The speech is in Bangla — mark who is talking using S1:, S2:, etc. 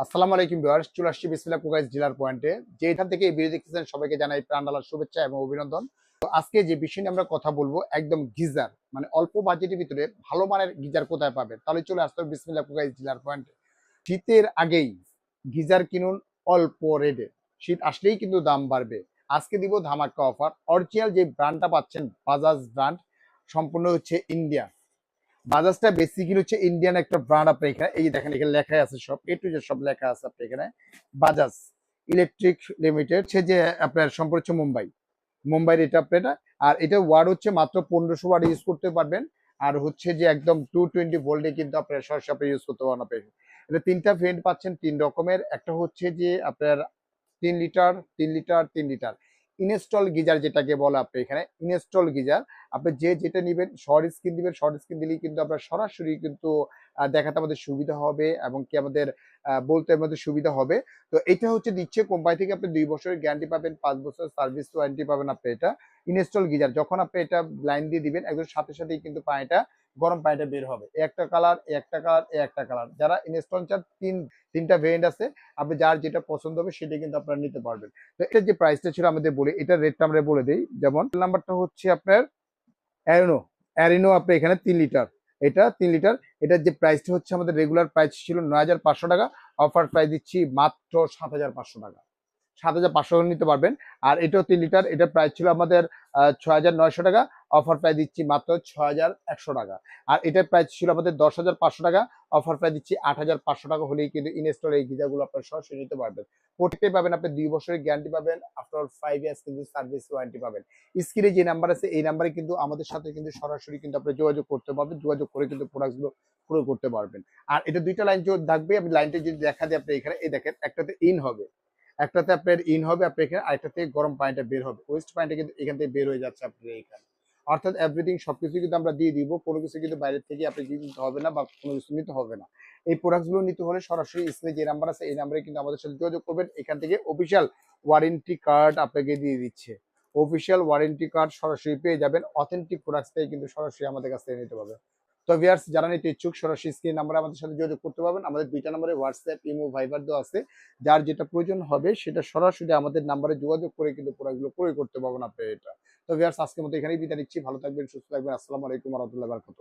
S1: আসসালামু আলাইকুম ভিউয়ার্স, চলে আসছি বিসমিল্লাহ কুকাইস ডিলার পয়েন্টে। যে এখান থেকে এই ভিডিও দেখতেছেন সবাইকে জানাই প্রাণ ঢালার শুভেচ্ছা এবং অভিনন্দন। তো আজকে যে বিষয় নিয়ে আমরা কথা বলবো, একদম গিজার, মানে অল্প বাজেটের ভিতরে ভালো মানের গিজার কোথায় পাবেন, তাহলে চলে আসতে হবে বিসমিল্লাহ কুকাইস ডিলার পয়েন্টে। শীতের আগেই গিজার কিনুন অল্প রেটে, শীত আসলেই কিন্তু দাম বাড়বে। আজকে দিব ধামাকা অফার। অরিজিনাল যে ব্র্যান্ডটা পাচ্ছেন বাজাজ ব্র্যান্ড, সম্পূর্ণ হচ্ছে ইন্ডিয়া। বাজাজটা বেসিক্যালি হচ্ছে ইন্ডিয়ান একটা ব্র্যান্ড। আপনি এখানে এই দেখেন, এখানে লেখা আছে সব এ টু জেড সব লেখা আছে। আপনি এখানে বাজাজ ইলেকট্রিক লিমিটেড, সে যে আপনার সম্পর্ক হচ্ছে মুম্বাইয়ের এটা আপনি এটা। আর এটা ওয়ার্ড হচ্ছে মাত্র 1500 ওয়াট ইউজ করতে পারবেন। আর হচ্ছে যে একদম 220 ভোল্টে কিন্তু আপনার সরাসরি আপনি ইউজ করতে পারবেন। আপনি এটা তিনটা ভেরিয়েন্ট পাচ্ছেন, তিন রকমের। একটা হচ্ছে যে আপনার 3 litre, 3 litre, 3 litre install geyser যেটাকে বলে। আপনি এখানে ইনস্টল গিজার আপনি যে যেটা নেবেন শর্ট স্ক্রিন দিবেন, শর্ট স্ক্রিন দিলেই কিন্তু আপনার সরাসরি কিন্তু দেখাতে আমাদের সুবিধা হবে এবং কি আমাদের বলতে আমাদের সুবিধা হবে। তো এটা হচ্ছে দিচ্ছে কোম্পানি থেকে, আপনি 2 বছরের গ্যারান্টি পাবেন, 5 বছর সার্ভিস ওয়ারেন্টি পাবেন। আপনি এটা ইনস্টল গিজার যখন আপনি এটা লাইন দিয়ে দিবেন, একদম সাথে সাথেই কিন্তু পানিটা, গরম পানিটা বের হবে। একটা কালার, একটা কালার, একটা কালার। যারা ইনস্টল চান, তিনটা ভেরিয়েন্ট আছে। আপনি যার যেটা পছন্দ হবে সেটা কিন্তু আপনারা নিতে পারবেন। তো এটার যে প্রাইসটা ছিল আমাদের বলি, এটার রেটটা আমরা বলে দিই। যেমন নাম্বারটা হচ্ছে আপনার অ্যারিনো। অ্যারিনো আপনি এখানে 3 লিটার, এটা 3 লিটার। এটার যে প্রাইসটা হচ্ছে, আমাদের রেগুলার প্রাইস ছিল 9500 টাকা, অফার প্রাইস দিচ্ছি মাত্র 7500 টাকা। 7500 নিতে পারবেন। আর এটাও 3 লিটার, এটার প্রাইস ছিল আমাদের 6900 টাকা, অফার প্রাইস দিচ্ছি মাত্র 6100 টাকা। আর এটার প্রাইস ছিল আমাদের 10500 টাকা, অফার প্রাইস দিচ্ছি 8500 টাকা হলেই কিন্তু ইনস্টল এই গিজারগুলো আপনার সরাসরি নিতে পারবেন। প্রত্যেকটাই পাবেন আপনি 2 বছরের গ্যারান্টি পাবেন, আফটার 5 ইয়ার্স কিন্তু সার্ভিস ওয়ারেন্টি পাবেন। স্ক্রিনে যে নাম্বার আছে এই নাম্বারে কিন্তু আমাদের সাথে কিন্তু সরাসরি কিন্তু আপনি যোগাযোগ করতে পারবেন, যোগাযোগ করে কিন্তু প্রোডাক্টগুলো ক্রয় করতে পারবেন। আর এটা দুইটা লাইন থাকবে, আমি লাইনটা যদি দেখা দিই, আপনি এখানে এই দেখেন, একটাতে ইন হবে, একটাতে আপনার ইন হবে আপনি এখানে, আরেকটাতে গরম পানিটা বের হবে। ওয়েস্ট পানিটা কিন্তু এখান থেকে বের হয়ে যাচ্ছে আপনার এখানে। অর্থাৎ এভরিথিং সবকিছু কিন্তু আমরা দিয়ে দিব, কোনো কিছু কিন্তু বাইরের থেকে আপনি নিতে হবে না বা কোনো কিছু নিতে হবে না। এই প্রোডাক্টগুলো নিতে হলে সরাসরি স্ক্রিনে যে নাম্বার আছে এই নাম্বারে কিন্তু আমাদের সাথে যোগাযোগ করবেন। এখান থেকে অফিসিয়াল ওয়ারেন্টি কার্ড আপনাকে দিয়ে দিচ্ছে। অফিসিয়াল ওয়ারেন্টি কার্ড সরাসরি পেয়ে যাবেন। অথেন্টিক প্রোডাক্টটাই কিন্তু সরাসরি আমাদের কাছ থেকে নিতে পারবেন। তো ভিউয়ার্স, যারা নিতে ইচ্ছুক সরাসরি স্ক্রিন নাম্বারে আমাদের সাথে যোগাযোগ করতে পারবেন। আমাদের দুইটা নম্বরে হোয়াটসঅ্যাপ, ইমো, ভাইবার দেওয়া আছে। যার যেটা প্রয়োজন হবে সেটা সরাসরি আমাদের নাম্বারে যোগাযোগ করে কিন্তু প্রোডাক্টগুলো ক্রয় করতে পারবেন আপনি এটা। তো ভিউয়ার্স, আজকের মতো এখানেই বিদায় নিচ্ছি। ভালো থাকবেন, সুস্থ থাকবেন। আসসালামু আলাইকুম ওয়া রাহমাতুল্লাহি ওয়া বারাকাতুহু।